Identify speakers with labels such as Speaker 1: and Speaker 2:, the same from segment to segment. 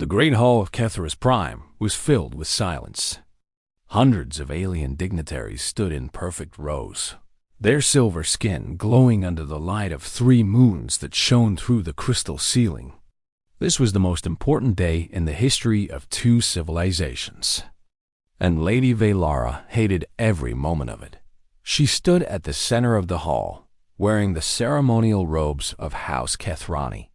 Speaker 1: The great hall of Kthros Prime was filled with silence. Hundreds of alien dignitaries stood in perfect rows, their silver skin glowing under the light of 3 moons that shone through the crystal ceiling. This was the most important day in the history of 2 civilizations, and Lady Velara hated every moment of it. She stood at the center of the hall, wearing the ceremonial robes of House Kthani.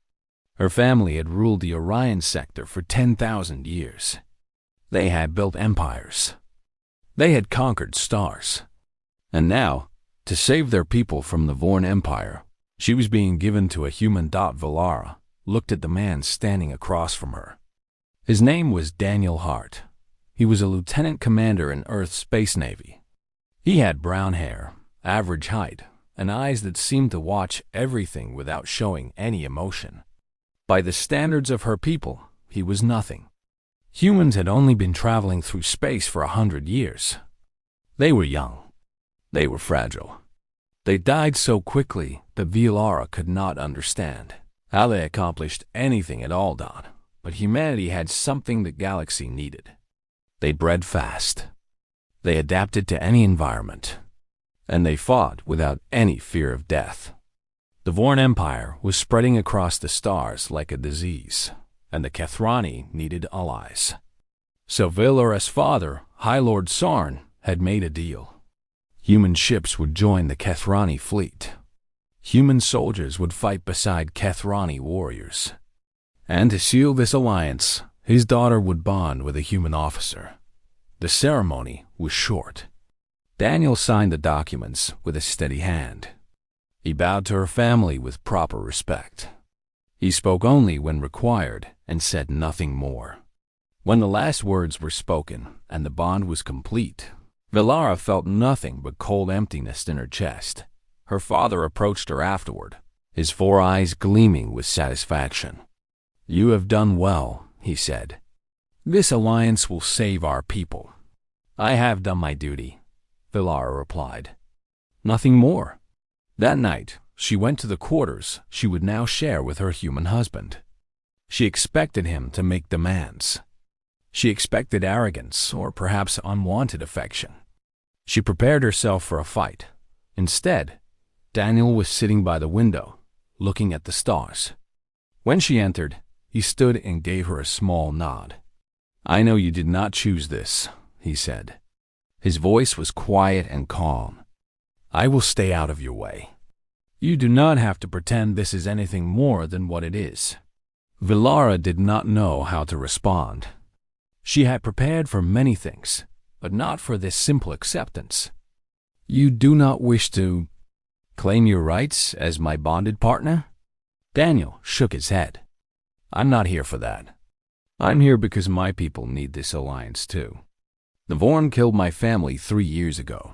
Speaker 1: Her family had ruled the Orion sector for 10,000 years. They had built empires. They had conquered stars. And now, to save their people from the Vorn Empire, she was being given to a human. Velara looked at the man standing across from her. His name was Daniel Hart. He was a lieutenant commander in Earth's Space Navy. He had brown hair, average height, and eyes that seemed to watch everything without showing any emotion. By the standards of her people, he was nothing. Humans had only been traveling through space for 100 years. They were young. They were fragile. They died so quickly that Velara could not understand how they accomplished anything at all. But humanity had something the galaxy needed. They bred fast. They adapted to any environment. And they fought without any fear of death. The Vorn Empire was spreading across the stars like a disease, and the Kthani needed allies. So Velara's father, High Lord Sarn, had made a deal. Human ships would join the Kthani fleet. Human soldiers would fight beside Kthani warriors. And to seal this alliance, his daughter would bond with a human officer. The ceremony was short. Daniel signed the documents with a steady hand. He bowed to her family with proper respect. He spoke only when required and said nothing more. When the last words were spoken and the bond was complete, Velara felt nothing but cold emptiness in her chest. Her father approached her afterward, his 4 eyes gleaming with satisfaction. "You have done well," he said. "This alliance will save our people." "I have done my duty," Velara replied. Nothing more. That night, she went to the quarters she would now share with her human husband. She expected him to make demands. She expected arrogance or perhaps unwanted affection. She prepared herself for a fight. Instead, Daniel was sitting by the window, looking at the stars. When she entered, he stood and gave her a small nod. "I know you did not choose this," he said. His voice was quiet and calm. "I will stay out of your way. You do not have to pretend this is anything more than what it is." Velara did not know how to respond. She had prepared for many things, but not for this simple acceptance. "You do not wish to claim your rights as my bonded partner?" Daniel shook his head. "I'm not here for that. I'm here because my people need this alliance too. The Vorn killed my family 3 years ago.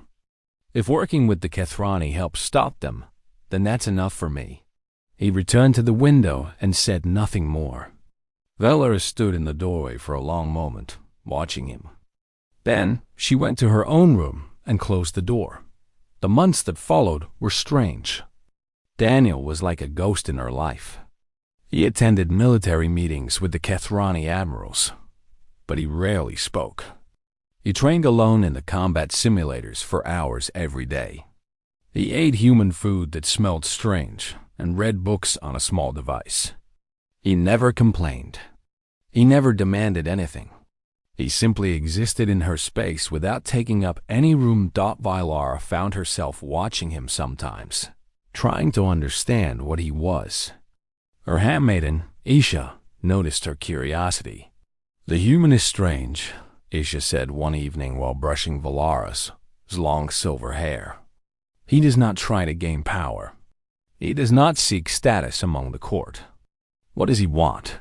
Speaker 1: If working with the Kthani helps stop them, then that's enough for me." He returned to the window and said nothing more. Velara stood in the doorway for a long moment, watching him. Then she went to her own room and closed the door. The months that followed were strange. Daniel was like a ghost in her life. He attended military meetings with the Kthani admirals, but he rarely spoke. He trained alone in the combat simulators for hours every day. He ate human food that smelled strange and read books on a small device. He never complained. He never demanded anything. He simply existed in her space without taking up any room. Velara found herself watching him sometimes, trying to understand what he was. Her handmaiden, Isha, noticed her curiosity. "The human is strange," Isha said one evening while brushing Velara's long silver hair. "He does not try to gain power. He does not seek status among the court. What does he want?"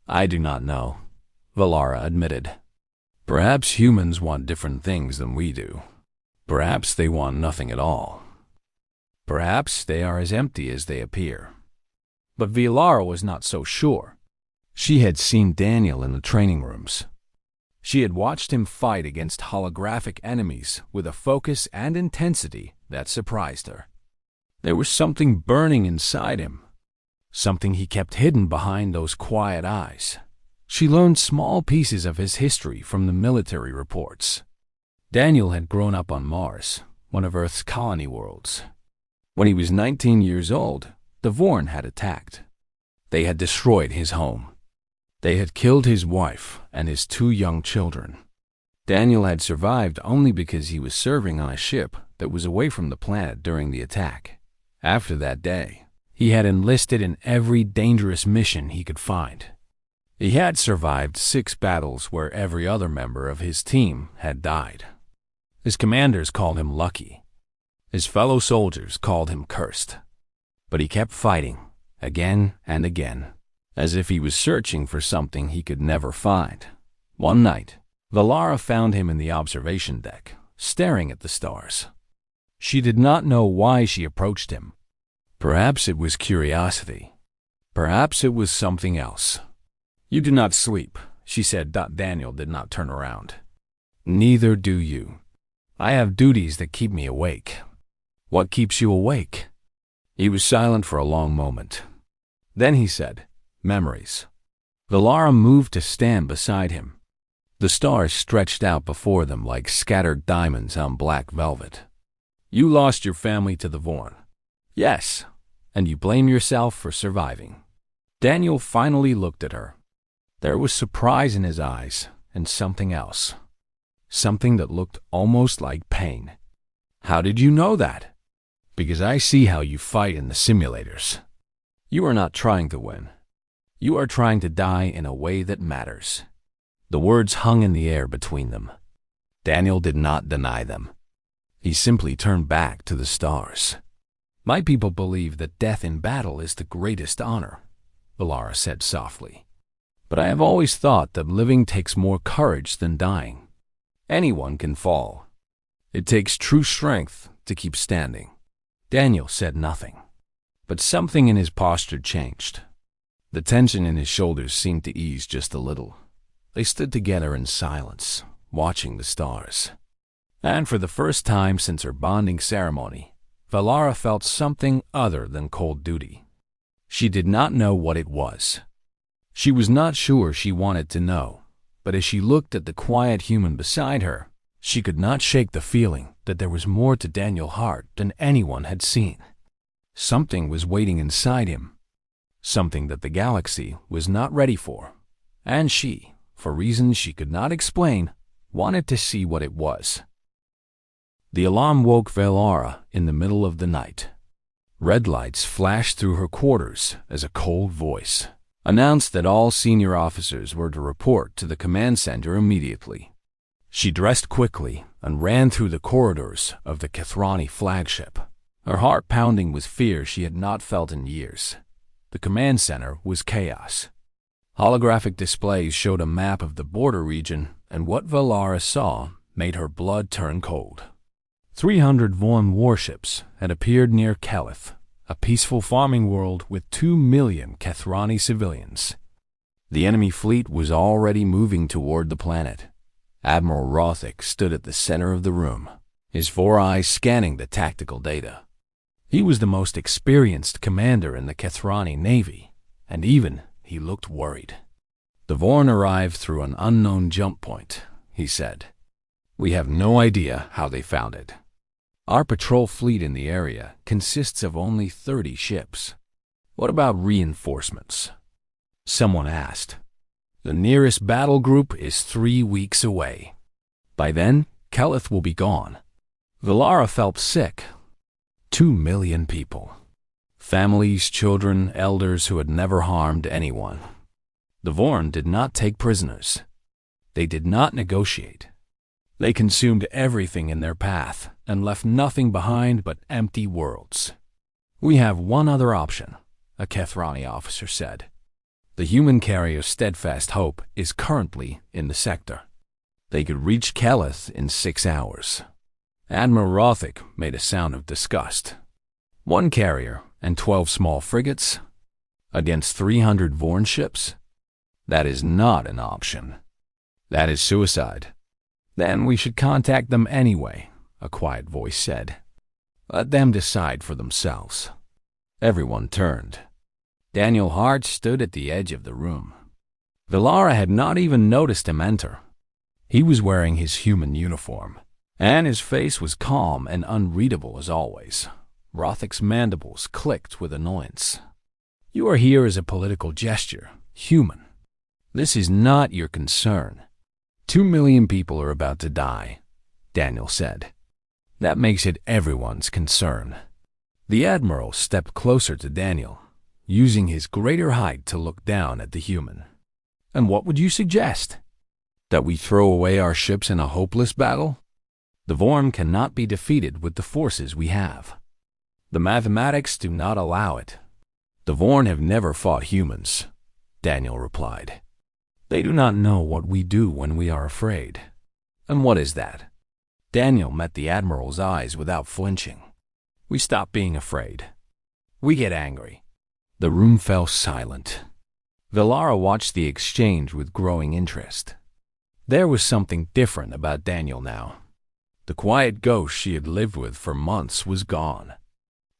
Speaker 1: "I do not know," Velara admitted. "Perhaps humans want different things than we do. Perhaps they want nothing at all. Perhaps they are as empty as they appear." But Velara was not so sure. She had seen Daniel in the training rooms. She had watched him fight against holographic enemies with a focus and intensity that surprised her. There was something burning inside him, something he kept hidden behind those quiet eyes. She learned small pieces of his history from the military reports. Daniel had grown up on Mars, one of Earth's colony worlds. When he was 19 years old, the Vorn had attacked. They had destroyed his home. They had killed his wife and his 2 young children. Daniel had survived only because he was serving on a ship that was away from the planet during the attack. After that day, he had enlisted in every dangerous mission he could find. He had survived 6 battles where every other member of his team had died. His commanders called him lucky. His fellow soldiers called him cursed. But he kept fighting, again and again, as if he was searching for something he could never find. One night, Valara found him in the observation deck, staring at the stars. She did not know why she approached him. Perhaps it was curiosity. Perhaps it was something else. "You do not sleep," she said. Daniel did not turn around. "Neither do you. I have duties that keep me awake." "What keeps you awake?" He was silent for a long moment. Then he said, "Memories." Valara moved to stand beside him. The stars stretched out before them like scattered diamonds on black velvet. "You lost your family to the Vorn." "Yes, and you blame yourself for surviving." Daniel finally looked at her. There was surprise in his eyes and something else. Something that looked almost like pain. "How did you know that?" "Because I see how you fight in the simulators. You are not trying to win. You are trying to die in a way that matters." The words hung in the air between them. Daniel did not deny them. He simply turned back to the stars. "My people believe that death in battle is the greatest honor," Valara said softly. "But I have always thought that living takes more courage than dying. Anyone can fall. It takes true strength to keep standing." Daniel said nothing, but something in his posture changed. The tension in his shoulders seemed to ease just a little. They stood together in silence, watching the stars. And for the first time since her bonding ceremony, Valara felt something other than cold duty. She did not know what it was. She was not sure she wanted to know, but as she looked at the quiet human beside her, she could not shake the feeling that there was more to Daniel Hart than anyone had seen. Something was waiting inside him, something that the galaxy was not ready for, and she, for reasons she could not explain, wanted to see what it was. The alarm woke Valara in the middle of the night. Red lights flashed through her quarters as a cold voice announced that all senior officers were to report to the command center immediately. She dressed quickly and ran through the corridors of the Kthani flagship, her heart pounding with fear she had not felt in years. The command center was chaos. Holographic displays showed a map of the border region, and what Valara saw made her blood turn cold. 300 Vorn warships had appeared near Kellith, a peaceful farming world with 2 million Kthani civilians. The enemy fleet was already moving toward the planet. Admiral Rothick stood at the center of the room, his 4 eyes scanning the tactical data. He was the most experienced commander in the Kthani Navy, and even he looked worried. "The Vorn arrived through an unknown jump point," he said. "We have no idea how they found it. Our patrol fleet in the area consists of only 30 ships. What about reinforcements?" Someone asked. "The nearest battle group is 3 weeks away. By then, Kellith will be gone." Valara felt sick. 2 million people. Families, children, elders who had never harmed anyone. The Vorn did not take prisoners. They did not negotiate. They consumed everything in their path and left nothing behind but empty worlds. "We have one other option," a Kthani officer said. "The human carrier Steadfast Hope is currently in the sector. They could reach Kellith in 6 hours." Admiral Rothick made a sound of disgust. 1 carrier and 12 small frigates against 300 Vorn ships? That is not an option. That is suicide. "Then we should contact them anyway," a quiet voice said. "Let them decide for themselves." Everyone turned. Daniel Hart stood at the edge of the room. Villara had not even noticed him enter. He was wearing his human uniform, and his face was calm and unreadable as always. Rothic's mandibles clicked with annoyance. You are here as a political gesture, human. This is not your concern. 2 million people are about to die, Daniel said. That makes it everyone's concern. The Admiral stepped closer to Daniel, using his greater height to look down at the human. And what would you suggest? That we throw away our ships in a hopeless battle? The Vorm cannot be defeated with the forces we have. The mathematics do not allow it. The Vorn have never fought humans, Daniel replied. They do not know what we do when we are afraid. And what is that? Daniel met the Admiral's eyes without flinching. We stop being afraid. We get angry. The room fell silent. Villara watched the exchange with growing interest. There was something different about Daniel now. The quiet ghost she had lived with for months was gone.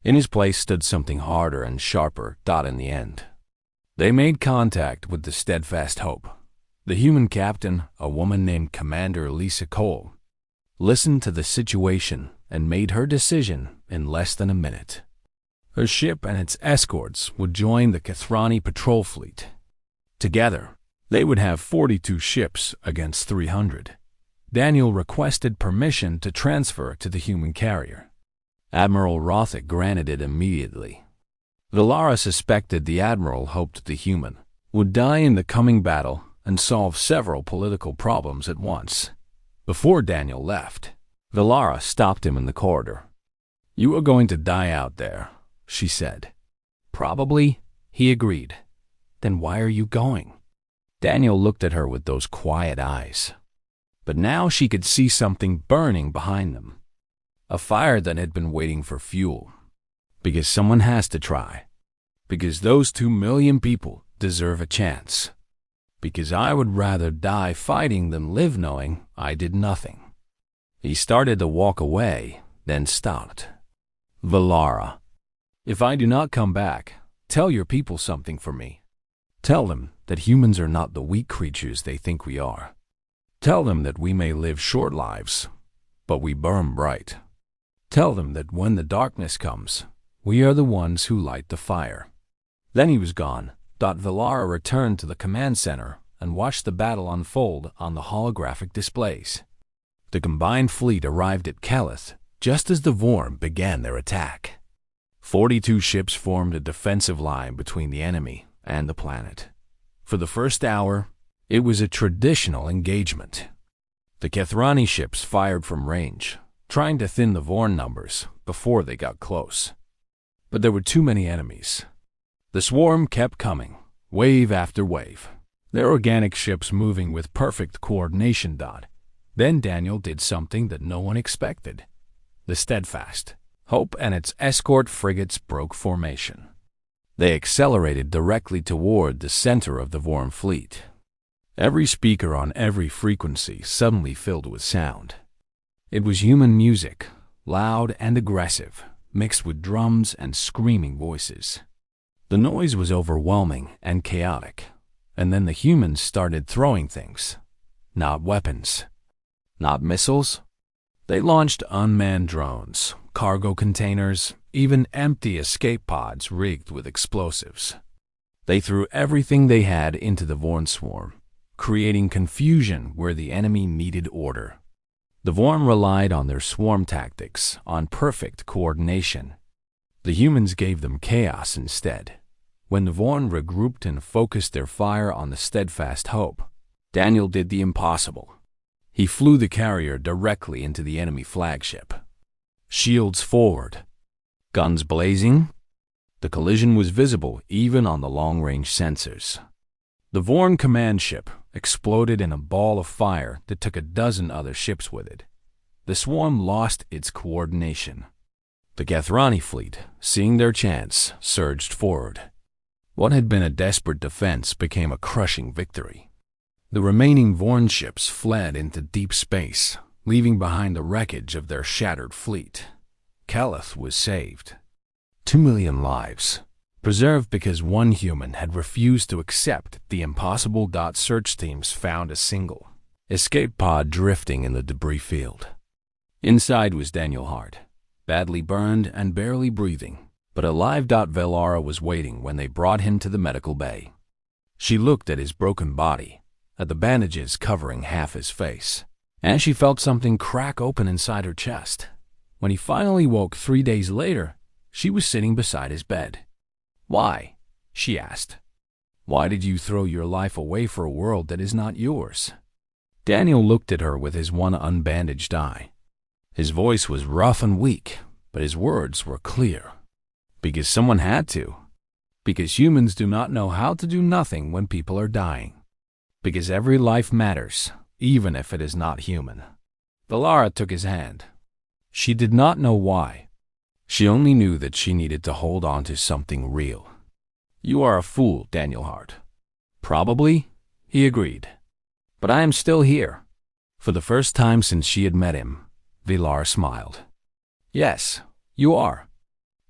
Speaker 1: In his place stood something harder and sharper, in the end. They made contact with the steadfast hope. The human captain, a woman named Commander Lisa Cole, listened to the situation and made her decision in less than a minute. Her ship and its escorts would join the Kthani patrol fleet. Together, they would have 42 ships against 300. Daniel requested permission to transfer to the human carrier. Admiral Rothic granted it immediately. Villara suspected the Admiral hoped the human would die in the coming battle and solve several political problems at once. Before Daniel left, Villara stopped him in the corridor. You are going to die out there, she said. Probably, he agreed. Then why are you going? Daniel looked at her with those quiet eyes. But now she could see something burning behind them. A fire that had been waiting for fuel. Because someone has to try. Because those 2 million people deserve a chance. Because I would rather die fighting than live knowing I did nothing. He started to walk away, then stopped. Villara, if I do not come back, tell your people something for me. Tell them that humans are not the weak creatures they think we are. Tell them that we may live short lives, but we burn bright. Tell them that when the darkness comes, we are the ones who light the fire. Then he was gone. Villara returned to the command center and watched the battle unfold on the holographic displays. The combined fleet arrived at Kellith just as the Vorm began their attack. 42 ships formed a defensive line between the enemy and the planet. For the first hour, it was a traditional engagement. The Kthani ships fired from range, trying to thin the Vorn numbers before they got close. But there were too many enemies. The swarm kept coming, wave after wave, their organic ships moving with perfect coordination. Then Daniel did something that no one expected. The Steadfast, Hope and its escort frigates broke formation. They accelerated directly toward the center of the Vorm fleet. Every speaker on every frequency suddenly filled with sound. It was human music, loud and aggressive, mixed with drums and screaming voices. The noise was overwhelming and chaotic, and then the humans started throwing things. Not weapons, not missiles. They launched unmanned drones, cargo containers, even empty escape pods rigged with explosives. They threw everything they had into the Vorn swarm, creating confusion where the enemy needed order. The Vorn relied on their swarm tactics, on perfect coordination. The humans gave them chaos instead. When the Vorn regrouped and focused their fire on the Steadfast Hope, Daniel did the impossible. He flew the carrier directly into the enemy flagship. Shields forward. Guns blazing. The collision was visible even on the long-range sensors. The Vorn command ship exploded in a ball of fire that took a dozen other ships with it. The swarm lost its coordination. The Kthani fleet, seeing their chance, surged forward. What had been a desperate defense became a crushing victory. The remaining Vorn ships fled into deep space, leaving behind the wreckage of their shattered fleet. Kellith was saved. 2 million lives. preserved because one human had refused to accept the impossible. Search teams found a single escape pod drifting in the debris field. Inside was Daniel Hart, badly burned and barely breathing, but alive. Velara was waiting when they brought him to the medical bay. She looked at his broken body, at the bandages covering half his face, and she felt something crack open inside her chest. When he finally woke 3 days later, she was sitting beside his bed. "Why?" she asked. "Why did you throw your life away for a world that is not yours?" Daniel looked at her with his one unbandaged eye. His voice was rough and weak, but his words were clear. "Because someone had to. Because humans do not know how to do nothing when people are dying. Because every life matters, even if it is not human." Velara took his hand. She did not know why. She only knew that she needed to hold on to something real. "You are a fool, Daniel Hart." "Probably," he agreed. "But I am still here." For the first time since she had met him, Velara smiled. "Yes, you are.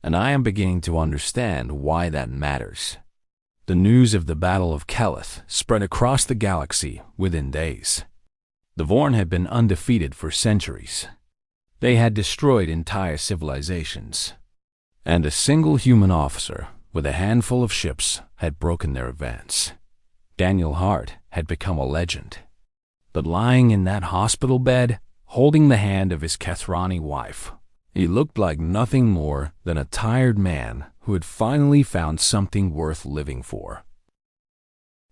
Speaker 1: And I am beginning to understand why that matters." The news of the Battle of Kellith spread across the galaxy within days. The Vorn had been undefeated for centuries. They had destroyed entire civilizations, and a single human officer with a handful of ships had broken their advance. Daniel Hart had become a legend. But lying in that hospital bed, holding the hand of his Kthani wife, he looked like nothing more than a tired man who had finally found something worth living for.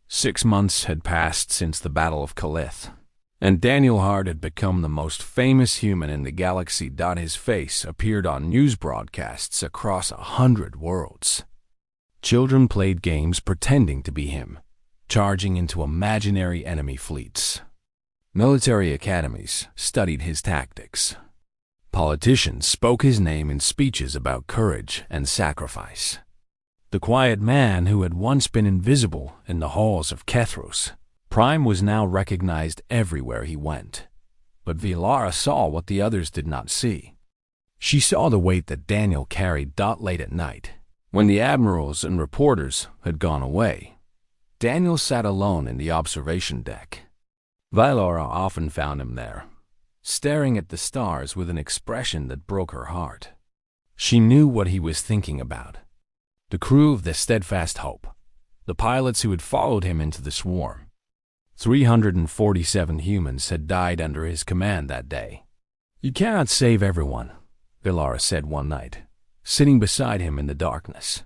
Speaker 1: 6 months had passed since the Battle of Kellith, and Daniel Hart had become the most famous human in the galaxy. His face appeared on news broadcasts across 100 worlds. Children played games pretending to be him, charging into imaginary enemy fleets. Military academies studied his tactics. Politicians spoke his name in speeches about courage and sacrifice. The quiet man who had once been invisible in the halls of Kthros Prime was now recognized everywhere he went. But Velara saw what the others did not see. She saw the weight that Daniel carried. Late at night, when the admirals and reporters had gone away, Daniel sat alone in the observation deck. Velara often found him there, staring at the stars with an expression that broke her heart. She knew what he was thinking about. The crew of the Steadfast Hope, the pilots who had followed him into the swarm. 347 humans had died under his command that day. "You cannot save everyone," Velara said one night, sitting beside him in the darkness.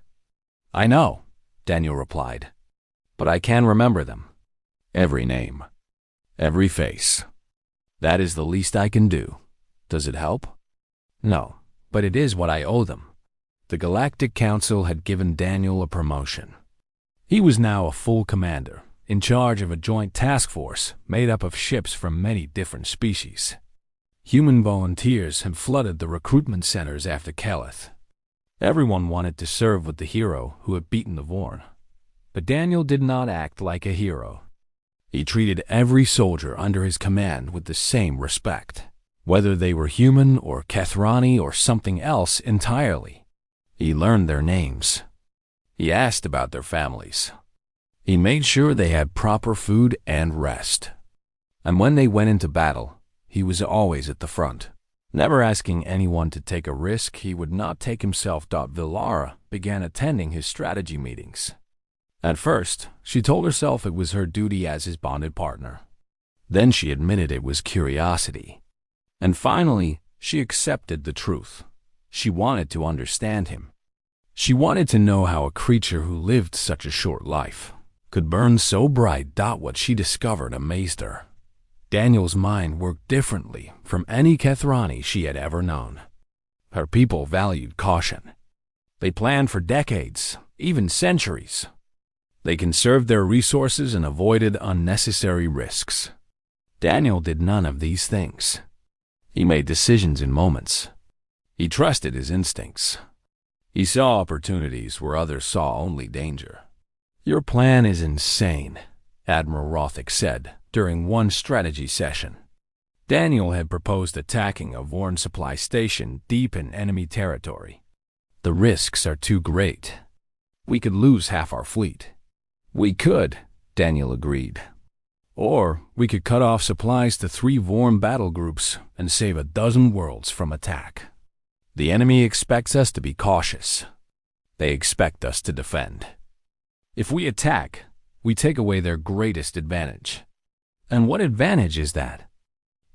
Speaker 1: "I know," Daniel replied, "but I can remember them. Every name, every face. That is the least I can do. Does it help?" "No, but it is what I owe them." The Galactic Council had given Daniel a promotion. He was now a full commander, in charge of a joint task force made up of ships from many different species. Human volunteers had flooded the recruitment centers after Kellith. Everyone wanted to serve with the hero who had beaten the Vorn. But Daniel did not act like a hero. He treated every soldier under his command with the same respect, whether they were human or Kthani or something else entirely. He learned their names. He asked about their families. He made sure they had proper food and rest. And when they went into battle, he was always at the front, never asking anyone to take a risk he would not take himself. Velara began attending his strategy meetings. At first, she told herself it was her duty as his bonded partner. Then she admitted it was curiosity. And finally, she accepted the truth. She wanted to understand him. She wanted to know how a creature who lived such a short life could burn so bright. What she discovered amazed her. Daniel's mind worked differently from any Kthani she had ever known. Her people valued caution. They planned for decades, even centuries. They conserved their resources and avoided unnecessary risks. Daniel did none of these things. He made decisions in moments. He trusted his instincts. He saw opportunities where others saw only danger. "Your plan is insane," Admiral Rothick said during one strategy session. Daniel had proposed attacking a Vorn supply station deep in enemy territory. "The risks are too great." We could lose half our fleet.
Speaker 2: We could, Daniel agreed.
Speaker 1: Or we could cut off supplies to 3 Vorn battle groups and save a dozen worlds from attack. The enemy expects us to be cautious. They expect us to defend. If we attack, we take away their greatest advantage.
Speaker 2: And what advantage is that?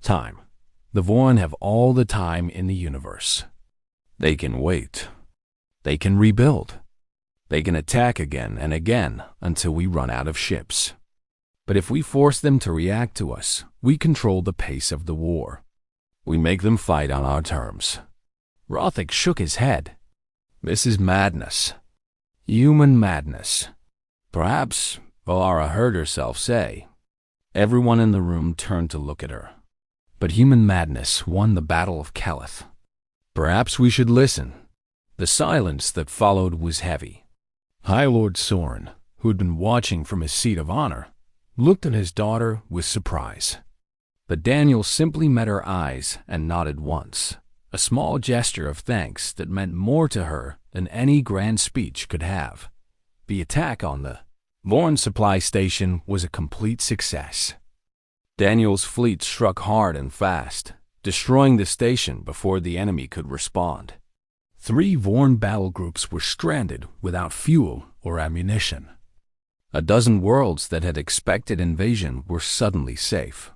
Speaker 1: Time. The Vorn have all the time in the universe. They can wait. They can rebuild. They can attack again and again until we run out of ships. But if we force them to react to us, we control the pace of the war. We make them fight on our terms.
Speaker 2: Rothick shook his head.
Speaker 1: This is madness. Human madness.
Speaker 2: Perhaps, Valara heard herself say.
Speaker 1: Everyone in the room turned to look at her. But human madness won the Battle of Kellith. Perhaps we should listen. The silence that followed was heavy. High Lord Soren, who had been watching from his seat of honor, looked at his daughter with surprise. But Daniel simply met her eyes and nodded once, a small gesture of thanks that meant more to her than any grand speech could have. The attack on the Vorn supply station was a complete success. Daniel's fleet struck hard and fast, destroying the station before the enemy could respond. 3 Vorn battle groups were stranded without fuel or ammunition. A dozen worlds that had expected invasion were suddenly safe.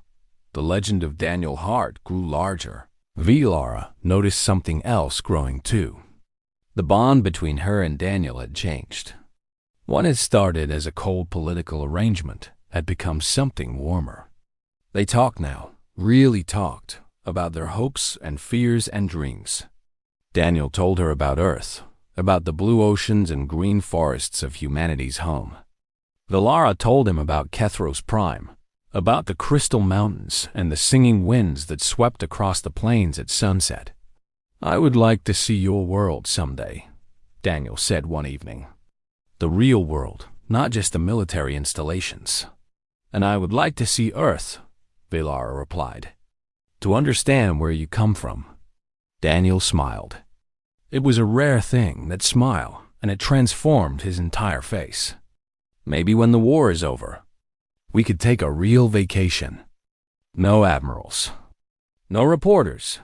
Speaker 1: The legend of Daniel Hart grew larger. Valara noticed something else growing too. The bond between her and Daniel had changed. What had started as a cold political arrangement had become something warmer. They talked now, really talked, about their hopes and fears and dreams. Daniel told her about Earth, about the blue oceans and green forests of humanity's home. Valara told him about Kthros Prime, about the crystal mountains and the singing winds that swept across the plains at sunset. "I would like to see your world someday," Daniel said one evening. "The real world, not just the military installations." "And I would like to see Earth," Valara replied. "To understand where you come from." Daniel smiled. It was a rare thing, that smile, and it transformed his entire face. "Maybe when the war is over, we could take a real vacation. No admirals. No reporters.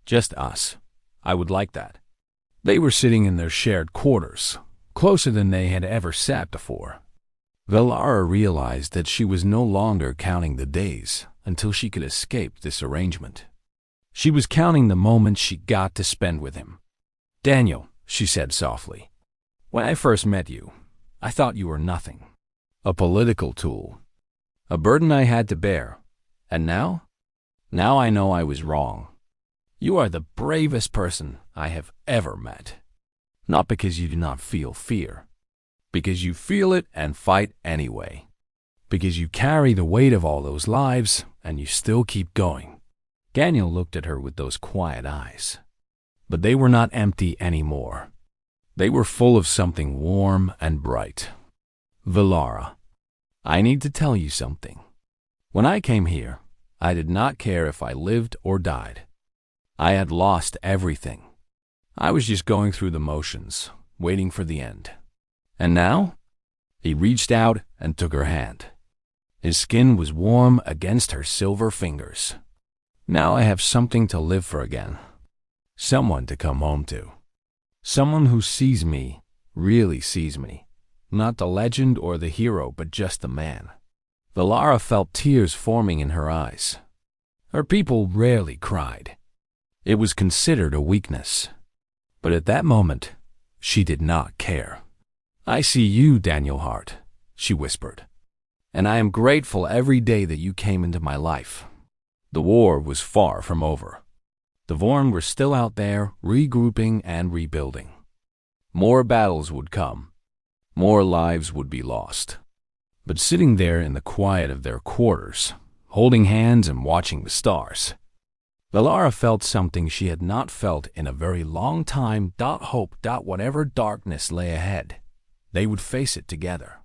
Speaker 1: Just us. I would like that." They were sitting in their shared quarters, closer than they had ever sat before. Valara realized that she was no longer counting the days until she could escape this arrangement. She was counting the moments she got to spend with him. "Daniel," she said softly, "when I first met you, I thought you were nothing. A political tool. A burden I had to bear. And now? Now I know I was wrong. You are the bravest person I have ever met. Not because you do not feel fear. Because you feel it and fight anyway. Because you carry the weight of all those lives and you still keep going." Daniel looked at her with those quiet eyes. But they were not empty anymore. They were full of something warm and bright. "Valara, I need to tell you something. When I came here, I did not care if I lived or died. I had lost everything. I was just going through the motions, waiting for the end. And now?" He reached out and took her hand. His skin was warm against her silver fingers. "Now I have something to live for again. Someone to come home to. Someone who sees me, really sees me. Not the legend or the hero, but just the man." Valara felt tears forming in her eyes. Her people rarely cried. It was considered a weakness. But at that moment, she did not care. "I see you, Daniel Hart," she whispered. "And I am grateful every day that you came into my life." The war was far from over. The Vorn were still out there, regrouping and rebuilding. More battles would come. More lives would be lost. But sitting there in the quiet of their quarters, holding hands and watching the stars, Valara felt something she had not felt in a very long time. Hope. Whatever darkness lay ahead, they would face it together.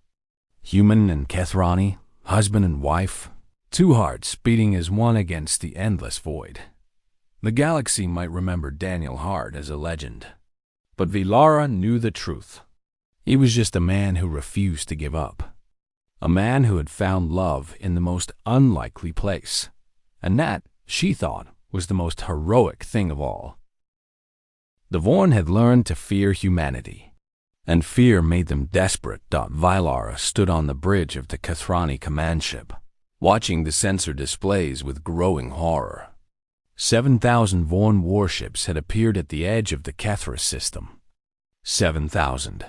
Speaker 1: Human and Kthani, husband and wife, 2 hearts beating as one against the endless void. The galaxy might remember Daniel Hart as a legend, but Valara knew the truth. He was just a man who refused to give up. A man who had found love in the most unlikely place. And that, she thought, was the most heroic thing of all. The Vorn had learned to fear humanity, and fear made them desperate. Vylara stood on the bridge of the Kthani command ship, watching the sensor displays with growing horror. 7,000 Vorn warships had appeared at the edge of the Kthros system. 7,000.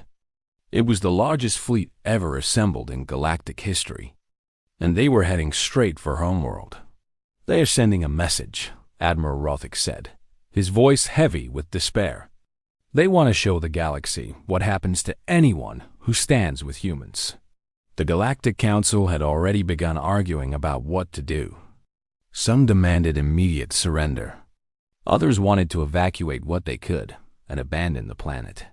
Speaker 1: It was the largest fleet ever assembled in galactic history, and they were heading straight for homeworld. "They are sending a message," Admiral Rothick said, his voice heavy with despair. "They want to show the galaxy what happens to anyone who stands with humans." The Galactic Council had already begun arguing about what to do. Some demanded immediate surrender. Others wanted to evacuate what they could and abandon the planet.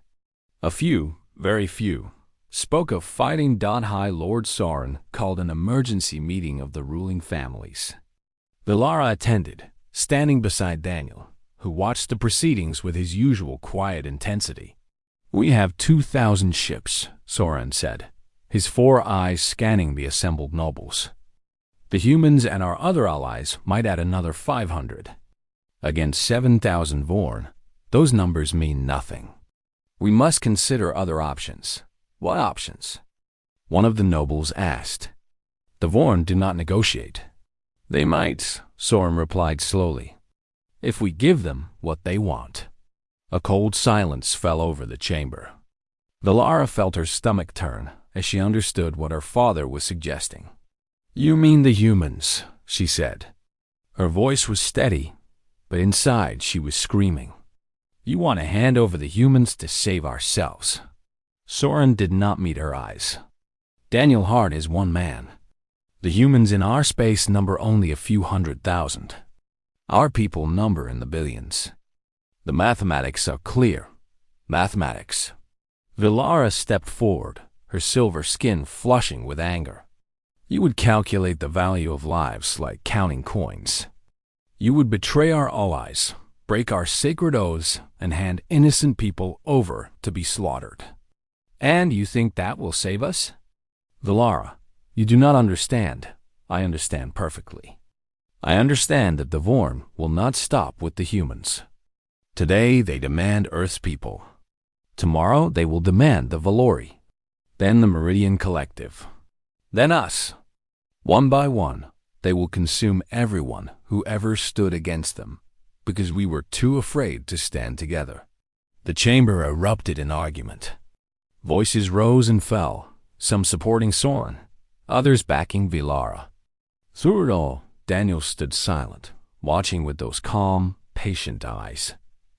Speaker 1: A few, very few, spoke of fighting. High Lord Soren called an emergency meeting of the ruling families. Vylara attended, standing beside Daniel, who watched the proceedings with his usual quiet intensity. "We have 2,000 ships," Soren said, his 4 eyes scanning the assembled nobles. "The humans and our other allies might add another 500. Against 7,000 Vorn, those numbers mean nothing. We must consider other options." "What options?" one of the nobles asked. "The Vorn do not negotiate." "They might," Soren replied slowly, "if we give them what they want." A cold silence fell over the chamber. Vylara felt her stomach turn as she understood what her father was suggesting. "You mean the humans," she said. Her voice was steady, but inside she was screaming. "You want to hand over the humans to save ourselves." Soren did not meet her eyes. "Daniel Hart is one man. The humans in our space number only a few 100,000. Our people number in the billions. The mathematics are clear. Mathematics." Vylara stepped forward, her silver skin flushing with anger. "You would calculate the value of lives like counting coins. You would betray our allies, break our sacred oaths, and hand innocent people over to be slaughtered. And you think that will save us?" "Vylara, you do not understand. I understand perfectly. I understand that the Vorn will not stop with the humans. Today they demand Earth's people. Tomorrow they will demand the Valori. Then the Meridian Collective. Then us. One by one, they will consume everyone who ever stood against them, because we were too afraid to stand together." The chamber erupted in argument. Voices rose and fell, some supporting Soren, others backing Vylara. Through it all, Daniel stood silent, watching with those calm, patient eyes.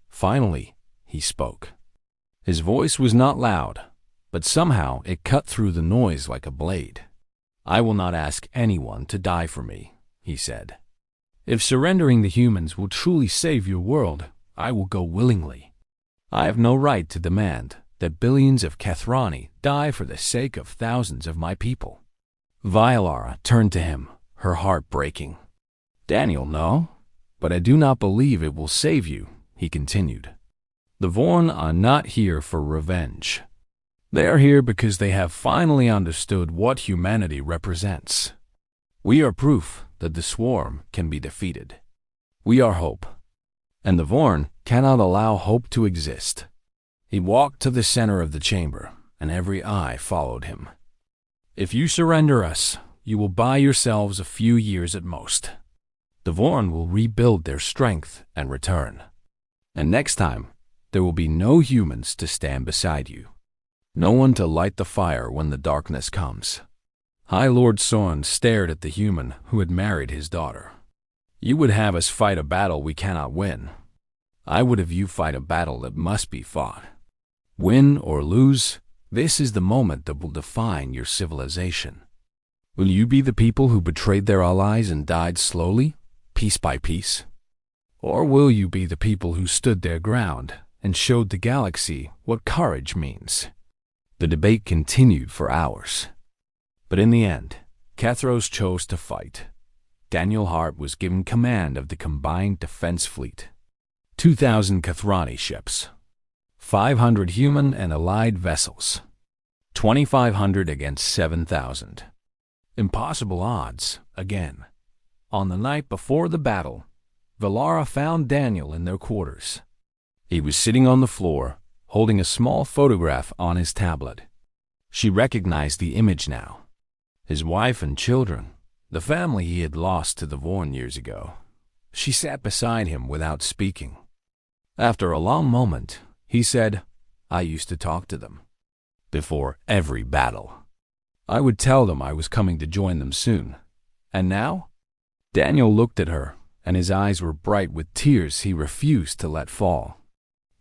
Speaker 1: Finally, he spoke. His voice was not loud, but somehow it cut through the noise like a blade. "I will not ask anyone to die for me," he said. "If surrendering the humans will truly save your world, I will go willingly. I have no right to demand that billions of Kthani die for the sake of thousands of my people." Vylara turned to him, her heart breaking. "Daniel, no, but I do not believe it will save you," he continued. "The Vorn are not here for revenge. They are here because they have finally understood what humanity represents. We are proof that the swarm can be defeated. We are hope, and the Vorn cannot allow hope to exist." He walked to the center of the chamber, and every eye followed him. "If you surrender us, you will buy yourselves a few years at most. The Vorn will rebuild their strength and return. And next time, there will be no humans to stand beside you. No one to light the fire when the darkness comes." High Lord Soren stared at the human who had married his daughter. "You would have us fight a battle we cannot win. I would have you fight a battle that must be fought. Win or lose, this is the moment that will define your civilization. Will you be the people who betrayed their allies and died slowly, piece by piece? Or will you be the people who stood their ground and showed the galaxy what courage means?" The debate continued for hours. But in the end, Kthros chose to fight. Daniel Hart was given command of the combined defense fleet. 2,000 Kthani ships, 500 human and allied vessels, 2,500 against 7,000. Impossible odds, again. On the night before the battle, Valara found Daniel in their quarters. He was sitting on the floor, holding a small photograph on his tablet. She recognized the image now. His wife and children, the family he had lost to the Vorn years ago. She sat beside him without speaking. After a long moment, he said, "I used to talk to them. Before every battle. I would tell them I was coming to join them soon. And now?" Daniel looked at her, and his eyes were bright with tears he refused to let fall.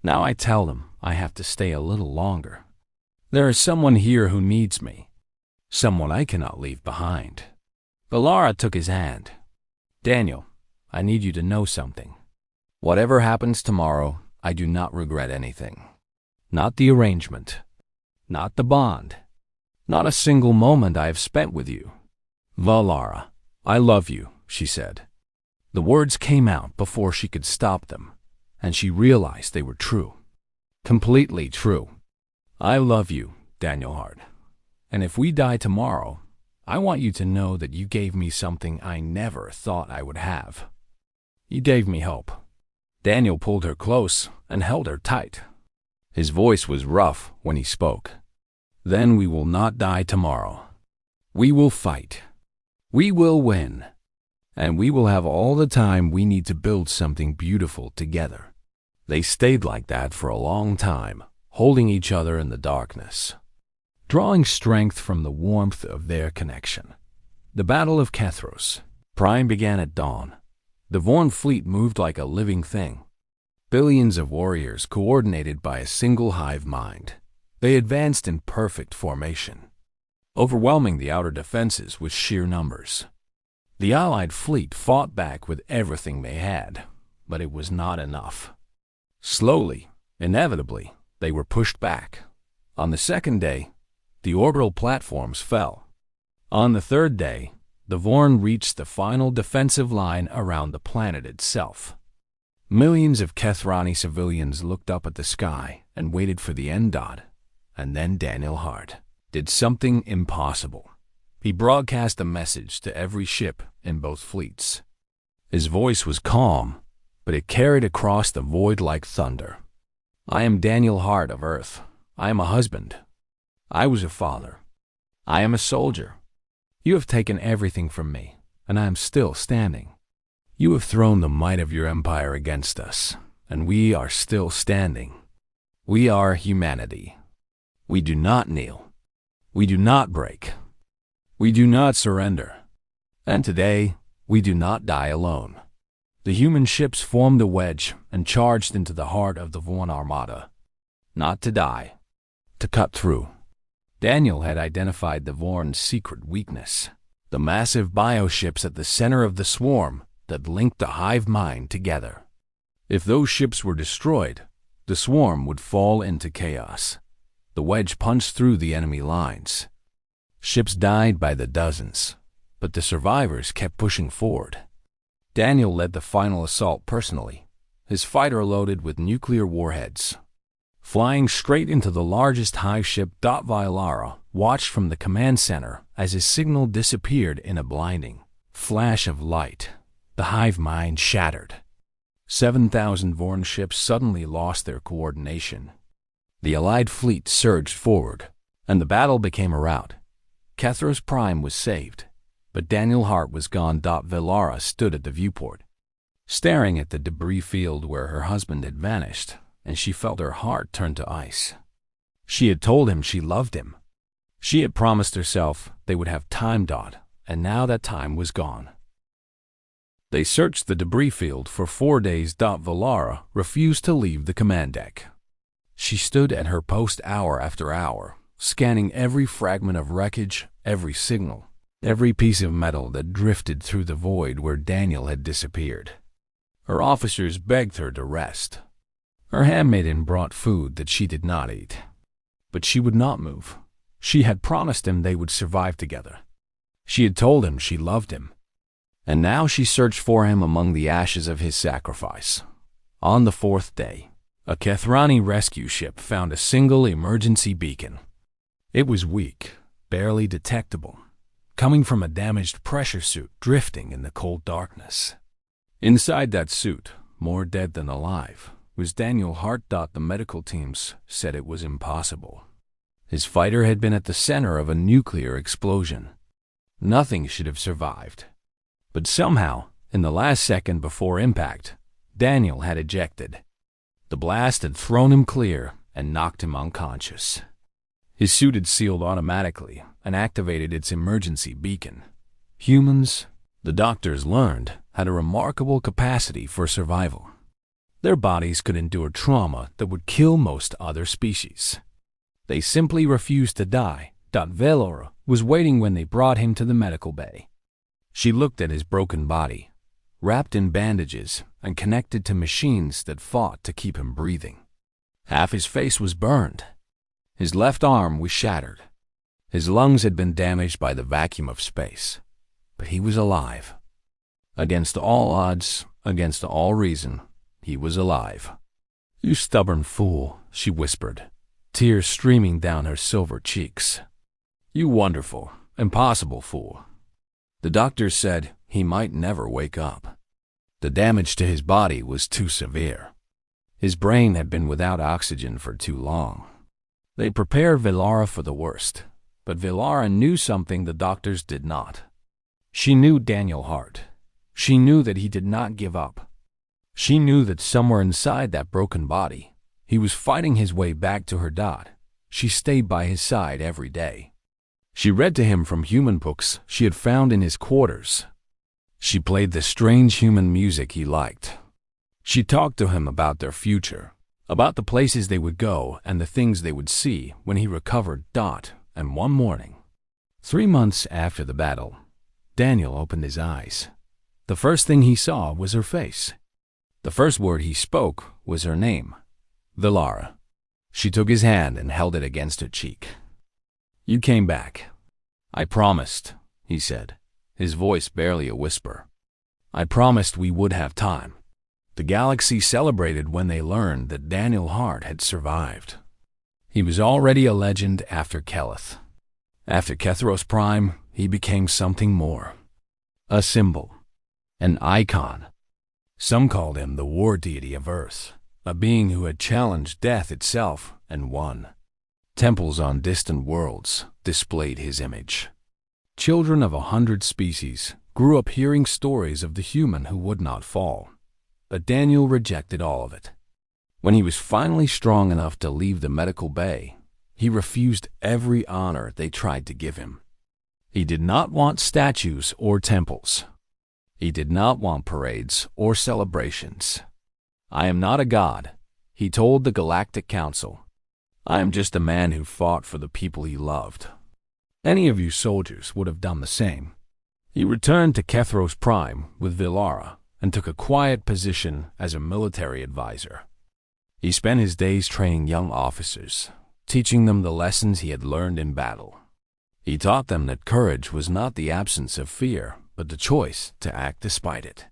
Speaker 1: "Now I tell them I have to stay a little longer. There is someone here who needs me. Someone I cannot leave behind." Valara took his hand. "Daniel, I need you to know something. Whatever happens tomorrow, I do not regret anything. Not the arrangement. Not the bond. Not a single moment I have spent with you. Valara, I love you," she said. The words came out before she could stop them, and she realized they were true. Completely true. "I love you, Daniel Hart. And if we die tomorrow, I want you to know that you gave me something I never thought I would have. You gave me hope." Daniel pulled her close and held her tight. His voice was rough when he spoke. "Then we will not die tomorrow. We will fight. We will win. And we will have all the time we need to build something beautiful together." They stayed like that for a long time, holding each other in the darkness, drawing strength from the warmth of their connection. The Battle of Kthros. Prime began at dawn. The Vorn fleet moved like a living thing. Billions of warriors coordinated by a single hive mind. They advanced in perfect formation, overwhelming the outer defenses with sheer numbers. The Allied fleet fought back with everything they had, but it was not enough. Slowly, inevitably, they were pushed back. On the second day, the orbital platforms fell. On the third day, the Vorn reached the final defensive line around the planet itself. Millions of Kthani civilians looked up at the sky and waited for the end dot. And then Daniel Hart did something impossible. He broadcast a message to every ship in both fleets. His voice was calm, but it carried across the void like thunder. "I am Daniel Hart of Earth. I am a husband. I was a father. I am a soldier. You have taken everything from me, and I am still standing. You have thrown the might of your empire against us, and we are still standing. We are humanity. We do not kneel. We do not break. We do not surrender. And today, we do not die alone." The human ships formed a wedge and charged into the heart of the Vorn Armada. Not to die, to cut through. Daniel had identified the Vorn's secret weakness, the massive bioships at the center of the swarm that linked the hive mind together. If those ships were destroyed, the swarm would fall into chaos. The wedge punched through the enemy lines. Ships died by the dozens, but the survivors kept pushing forward. Daniel led the final assault personally, his fighter loaded with nuclear warheads. Flying straight into the largest hive ship, Valara watched from the command center as his signal disappeared in a blinding flash of light. The hive mind shattered. 7,000 Vorn ships suddenly lost their coordination. The Allied fleet surged forward, and the battle became a rout. Kthros Prime was saved, but Daniel Hart was gone. Valara stood at the viewport, staring at the debris field where her husband had vanished, and she felt her heart turn to ice. She had told him she loved him. She had promised herself they would have time. And now that time was gone. They searched the debris field for 4 days. Valara refused to leave the command deck. She stood at her post hour after hour, scanning every fragment of wreckage, every signal, every piece of metal that drifted through the void where Daniel had disappeared. Her officers begged her to rest. Her handmaiden brought food that she did not eat. But she would not move. She had promised him they would survive together. She had told him she loved him. And now she searched for him among the ashes of his sacrifice. On the 4th day, a Kthani rescue ship found a single emergency beacon. It was weak, barely detectable, coming from a damaged pressure suit drifting in the cold darkness. Inside that suit, more dead than alive, was Daniel Hart. The medical teams said it was impossible. His fighter had been at the center of a nuclear explosion. Nothing should have survived. But somehow, in the last second before impact, Daniel had ejected. The blast had thrown him clear and knocked him unconscious. His suit had sealed automatically and activated its emergency beacon. Humans, the doctors learned, had a remarkable capacity for survival. Their bodies could endure trauma that would kill most other species. They simply refused to die. Velora was waiting when they brought him to the medical bay. She looked at his broken body, wrapped in bandages and connected to machines that fought to keep him breathing. Half his face was burned. His left arm was shattered. His lungs had been damaged by the vacuum of space. But he was alive. Against all odds, against all reason, he was alive. "You stubborn fool," she whispered, tears streaming down her silver cheeks. "You wonderful, impossible fool." The doctor said he might never wake up. The damage to his body was too severe. His brain had been without oxygen for too long. They prepared Velora for the worst, but Velora knew something the doctors did not. She knew Daniel Hart. She knew that he did not give up. She knew that somewhere inside that broken body, he was fighting his way back to her dot. She stayed by his side every day. She read to him from human books she had found in his quarters. She played the strange human music he liked. She talked to him about their future, about the places they would go and the things they would see when he recovered. And one morning, 3 months after the battle, Daniel opened his eyes. The first thing he saw was her face. The first word he spoke was her name, Velora. She took his hand and held it against her cheek. "You came back." "I promised," he said, his voice barely a whisper. "I promised we would have time." The galaxy celebrated when they learned that Daniel Hart had survived. He was already a legend after Kellith. After Kthros Prime, he became something more. A symbol. An icon. Some called him the war deity of Earth, a being who had challenged death itself and won. Temples on distant worlds displayed his image. Children of 100 species grew up hearing stories of the human who would not fall. But Daniel rejected all of it. When he was finally strong enough to leave the medical bay, he refused every honor they tried to give him. He did not want statues or temples. He did not want parades or celebrations. "I am not a god," he told the Galactic Council. "I am just a man who fought for the people he loved. Any of you soldiers would have done the same." He returned to Kthros Prime with Velora and took a quiet position as a military advisor. He spent his days training young officers, teaching them the lessons he had learned in battle. He taught them that courage was not the absence of fear, but the choice to act despite it.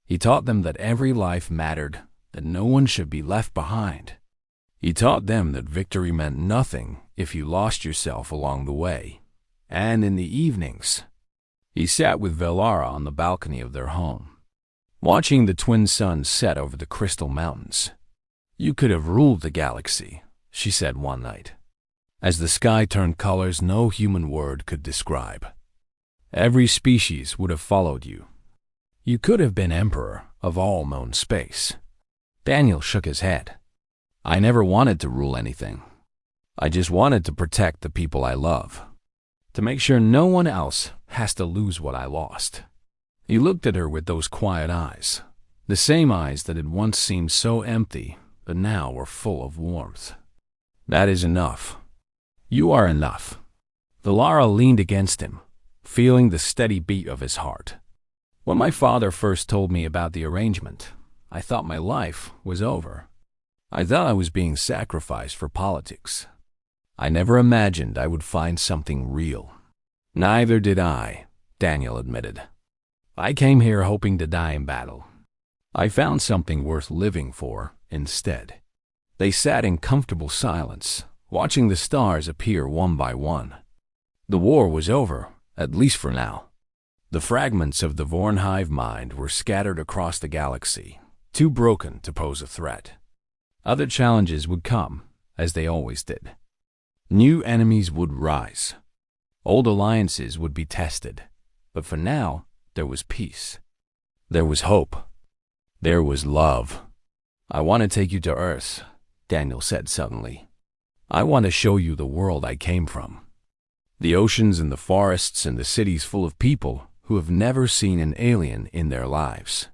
Speaker 1: He taught them that every life mattered, that no one should be left behind. He taught them that victory meant nothing if you lost yourself along the way. And in the evenings, he sat with Velora on the balcony of their home, watching the twin suns set over the crystal mountains. "You could have ruled the galaxy," she said one night, as the sky turned colors no human word could describe. "Every species would have followed you. You could have been emperor of all known space." Daniel shook his head. "I never wanted to rule anything. I just wanted to protect the people I love, to make sure no one else has to lose what I lost." He looked at her with those quiet eyes, the same eyes that had once seemed so empty, but now were full of warmth. "That is enough. You are enough." Velora leaned against him, feeling the steady beat of his heart. "When my father first told me about the arrangement, I thought my life was over. I thought I was being sacrificed for politics. I never imagined I would find something real." "Neither did I," Daniel admitted. "I came here hoping to die in battle. I found something worth living for instead." They sat in comfortable silence, watching the stars appear one by one. The war was over, at least for now. The fragments of the Vorn hive mind were scattered across the galaxy, too broken to pose a threat. Other challenges would come, as they always did. New enemies would rise. Old alliances would be tested. But for now, there was peace. There was hope. There was love. "I want to take you to Earth," Daniel said suddenly. "I want to show you the world I came from. The oceans and the forests and the cities full of people who have never seen an alien in their lives.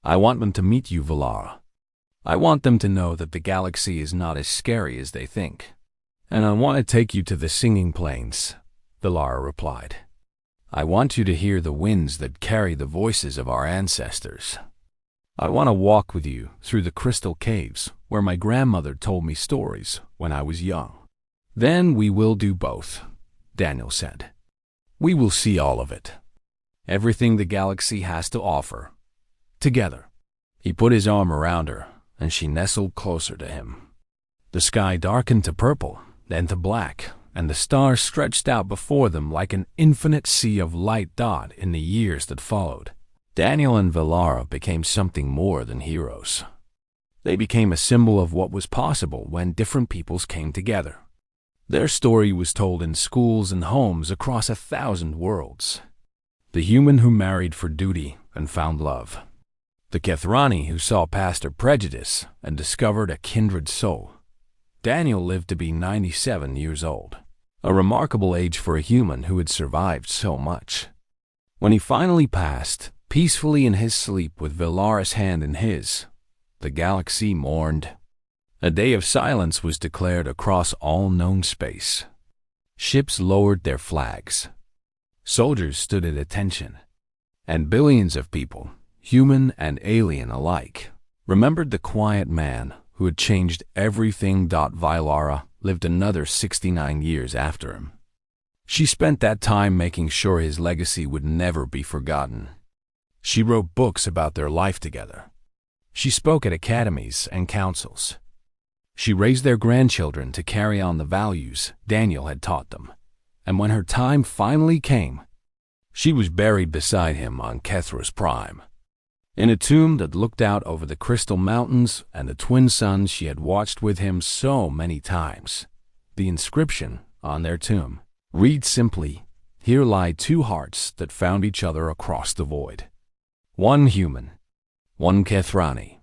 Speaker 1: I want them to meet you, Valara. I want them to know that the galaxy is not as scary as they think. And I want to take you to the Singing Plains," Valara replied. "I want you to hear the winds that carry the voices of our ancestors. I want to walk with you through the crystal caves where my grandmother told me stories when I was young." "Then we will do both," Daniel said. "We will see all of it. Everything the galaxy has to offer. Together." He put his arm around her, and she nestled closer to him. The sky darkened to purple, then to black, and the stars stretched out before them like an infinite sea of light dot in the years that followed. Daniel and Valara became something more than heroes. They became a symbol of what was possible when different peoples came together. Their story was told in schools and homes across 1,000 worlds. The human who married for duty and found love. The Kthani who saw past her prejudice and discovered a kindred soul. Daniel lived to be 97 years old, a remarkable age for a human who had survived so much. When he finally passed, peacefully in his sleep with Valara's hand in his, the galaxy mourned. A day of silence was declared across all known space. Ships lowered their flags. Soldiers stood at attention. And billions of people, human and alien alike, remembered the quiet man who had changed everything. Valara lived another 69 years after him. She spent that time making sure his legacy would never be forgotten. She wrote books about their life together. She spoke at academies and councils. She raised their grandchildren to carry on the values Daniel had taught them. And when her time finally came, she was buried beside him on Kthros Prime, in a tomb that looked out over the crystal mountains and the twin suns she had watched with him so many times. The inscription on their tomb reads simply, "Here lie two hearts that found each other across the void. One human, one Kthani,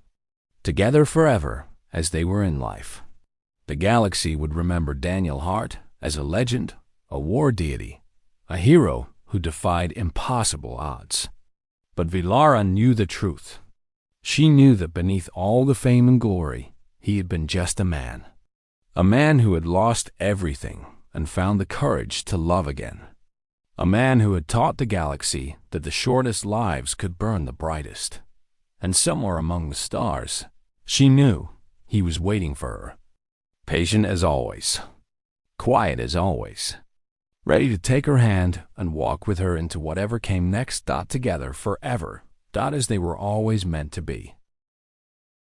Speaker 1: together forever as they were in life." The galaxy would remember Daniel Hart as a legend, a war deity, a hero who defied impossible odds. But Valara knew the truth. She knew that beneath all the fame and glory, he had been just a man who had lost everything and found the courage to love again. A man who had taught the galaxy that the shortest lives could burn the brightest. And somewhere among the stars, she knew he was waiting for her. Patient as always. Quiet as always. Ready to take her hand and walk with her into whatever came next. Together forever. As they were always meant to be.